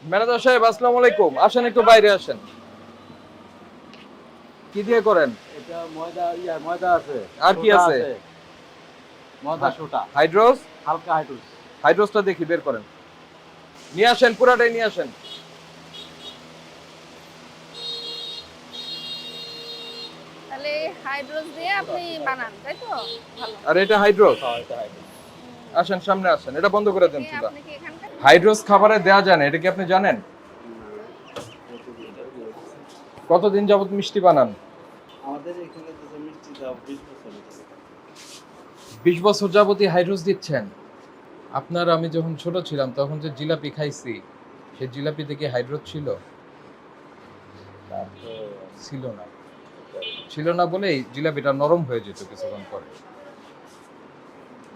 Manager সাহেব আসসালামু আলাইকুম, আসেন একটু বাইরে আসেন। কি দিয়ে করেন? এটা ময়দা আছে। আর কি সোডা আছে? ময়দা সোডা। হাইড্রোস। হালকা হাইড্রোস। হাইড্রোসটা দেখি বের করেন, নিয়ে আসেন, পুরাটাই নিয়ে আসেন। তাহলে হাইড্রোস দিয়ে আপনি বানান, তাই তো? ভালো। আর এটা হাইড্রোস। হ্যাঁ, এটা হাইড্রোস। আসেন সামনে আসেন, এটা বন্ধ করে দেন কে চুলা। আপনি কি এখানকার? হাইড্রোস খাবারে দেয়া যায় না, এটা কি আপনি জানেন? কতদিন যাবত মিষ্টি বানান? আমাদের এখানে যে মিষ্টি দাও 20 বছর হয়েছে। 20 বছর যাবতই হাইড্রোস দিচ্ছেন। আপনার আমি যখন ছোট ছিলাম তখন যে জিলাপি খাইছি, সেই জিলাপিতে কি হাইড্রোস ছিল? ছিল না। ছিল না বলেই জিলাপিটা নরম হয়ে যেত কিছুক্ষণ পরে,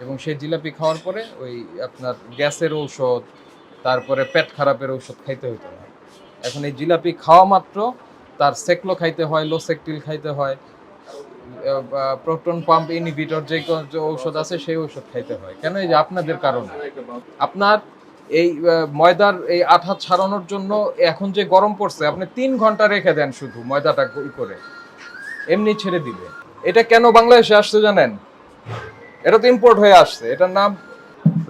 এবং সেই জিলাপি খাওয়ার পরে ওই আপনার গ্যাসের ঔষধ, তারপরে পেট খারাপের ঔষধ খাইতে হতো না। এখন এই জিলাপি খাওয়া মাত্র তার সেকলো খাইতে হয়, লোসেকটিল খাইতে হয়, প্রোটন পাম্প ইনহিবিটর যে ঔষধ আছে সেই ঔষধ খাইতে হয়। কেন? এই যে আপনাদের কারণে। আপনার এই ময়দার এই আঠা ছাড়ানোর জন্য এখন যে গরম পড়ছে, আপনি 3 ঘন্টা রেখে দেন শুধু ময়দাটা করে, এমনি ছেড়ে দিবে। এটা কেন বাংলাদেশে আসছে জানেন? এটা তো ইম্পোর্ট হয়ে আসছে। এটার নাম,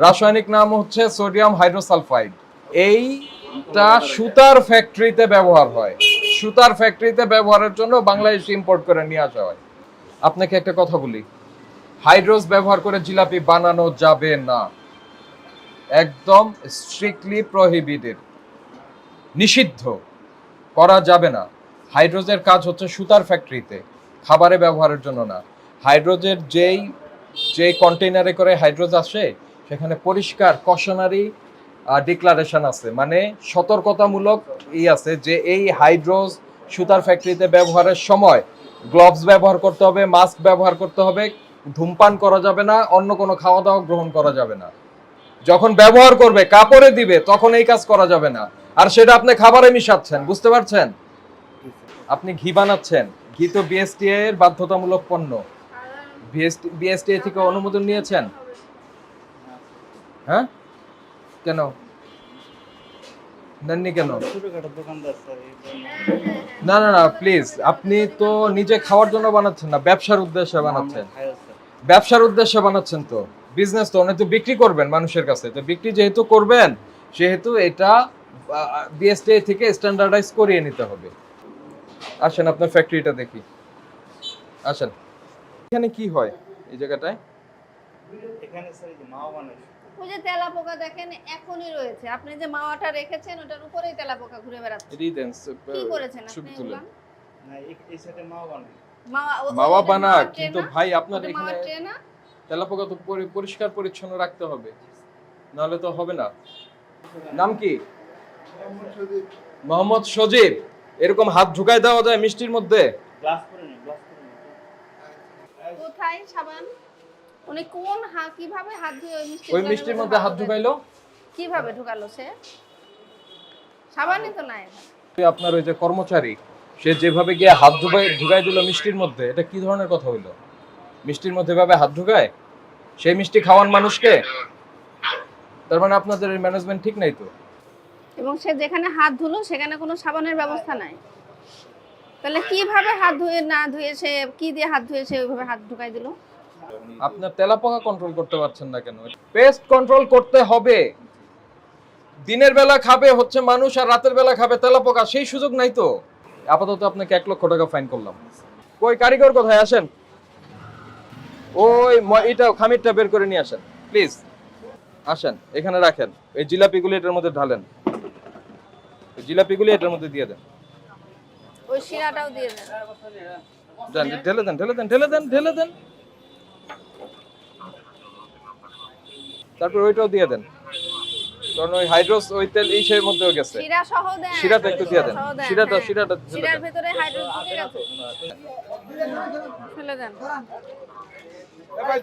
রাসায়নিক নাম হচ্ছে সোডিয়াম হাইড্রোসালফাইড। এইটা সুতার ফ্যাক্টরিতে ব্যবহার হয়। সুতার ফ্যাক্টরিতে ব্যবহারের জন্য বাংলাদেশ ইম্পোর্ট করে নিয়ে আসা হয়। আপনাকে একটা কথা বলি, হাইড্রোস ব্যবহার করে জিলাপি বানানো যাবে না, একদম স্ট্রিক্টলি প্রহিবিটেড, নিষিদ্ধ, করা যাবে না। হাইড্রোজের কাজ হচ্ছে সুতার ফ্যাক্টরিতে, খাবারে ব্যবহারের জন্য না। হাইড্রোজের যেই কন্টেইনারে করে হাইড্রোজ আসে, সেখানে পরিষ্কার কশনারি ডিক্লারেশন আছে, মানে সতর্কতামূলক আছে যে এই হাইড্রোজ সুতার ফ্যাক্টরিতে ব্যবহারের সময় গ্লোভস ব্যবহার করতে হবে, মাস্ক ব্যবহার করতে হবে, ধূমপান করা যাবে না, অন্য কোনো খাওয়া দাওয়া গ্রহণ করা যাবে না। যখন ব্যবহার করবে, কাপড়ে দিবে, তখন এই কাজ করা যাবে না। আর সেটা আপনি খাবারে মিশাচ্ছেন, বুঝতে পারছেন? আপনি ঘি বানাচ্ছেন, ঘি তো বিএসটিআই এর বাধ্যতামূলক পণ্য। বিএসটিআই থেকে অনুমোদন নিয়েছেন? হ্যাঁ, কেন নেননি? কেন? ছোটখাটো দোকানদার স্যার, না না না, প্লিজ, আপনি তো নিজে খাওয়ার জন্য বানাচ্ছেন না, ব্যবসার উদ্দেশ্যে বানাচ্ছেন। ব্যবসার উদ্দেশ্যে বানাচ্ছেন তো, বিজনেস তো অনেক, তো বিক্রি করবেন মানুষের কাছে, তো বিক্রি যেহেতু করবেন সেহেতু এটা বিএসটিআই থেকে স্ট্যান্ডার্ডাইজ করিয়ে নিতে হবে। আসেন আপনার ফ্যাক্টরিটা দেখি, আসেন। এখানে কি হয় এই জায়গাটায়? এখানে স্যার এই যে মাওয়া বানায়। ওই যে তেলাপোকা দেখেন এখনই রয়েছে, আপনি যে মাওয়াটা রেখেছেন ওটার উপরেই তেলাপোকা ঘুরে বেড়াচ্ছে। কি করেছেন আপনি এগুলা? না, এই সাইডে মাওয়া বানায়। মাওয়া ওটা বানা, মাওয়ার ট্রে কিন্তু না? ভাই আপনার ওটা এখানে মাওয়ার ট্রে না? তেলাপোকা তো পরিষ্কার পরিচ্ছন্ন রাখতে হবে, নাহলে তো হবে না। নাম কি? মোহাম্মদ সজীব। এরকম হাত ঢুকায় দেওয়া যায় মিষ্টির মধ্যে? গ্লাস করে নিন, গ্লাস করে নিন। কোথায় সাবান? উনি কোন কিভাবে হাত ধুয়ে ওই মিষ্টির মধ্যে হাত ঢুকাইলো কিভাবে ঢুকালো সে? সাবানই তো নাই। আপনার ওই যে কর্মচারী, সে যেভাবে গিয়ে হাত ঢুকাই দিল মিষ্টির মধ্যে, এটা কি ধরনের কথা হইলো? মিষ্টির মধ্যে ভাবে হাত ঢুকায়, সেই মিষ্টি খাওয়ান মানুষকে? তার মানে আপনাদের এই ম্যানেজমেন্ট ঠিক নাই তো। এবং সে যেখানে হাত ধুলো সেখানে কোনো সাবানের ব্যবস্থা নাই, তাহলে কিভাবে হাত ধুয়ে না ধুয়ে সে কি দিয়ে হাত ধুয়ে সে ওইভাবে হাত ঢুকাই দিল? আপনার তেলাপোকা কন্ট্রোল করতে পারছেন না কেন? পেস্ট কন্ট্রোল করতে হবে। দিনের বেলা খাবে হচ্ছে মানুষ, আর রাতের বেলা খাবে তেলাপোকা, সেই সুযোগ নাই তো। আপাতত আপনাকে 1 লক্ষ টাকা ফাইন করলাম। কই কারিগর কোথায়? আসেন, ওই এটা খামিরটা বের করে নিয়ে আসেন প্লিজ। আসেন, এখানে রাখেন, এই জিলাপিগুলি এটার মধ্যে ঢালেন, জিলাপিগুলি এটার মধ্যে দিয়ে দেন। ওই শিরাটাও দিয়ে দেন। ঢেলে দেন, ঢেলে দেন, ঢেলে দেন, ঢেলে দেন। তারপর ওইটাও দিয়ে দেন, কারণ ওই হাইড্রোস ওই তেল ইসের মধ্যেও গেছে। শিরা সহ দেন। শিরাটা একটু দিয়ে দেন, শিরাটা শিরার ভিতরে হাইড্রোজেন ঢুকে গেছে। ফেলে দেন। এ ভাই,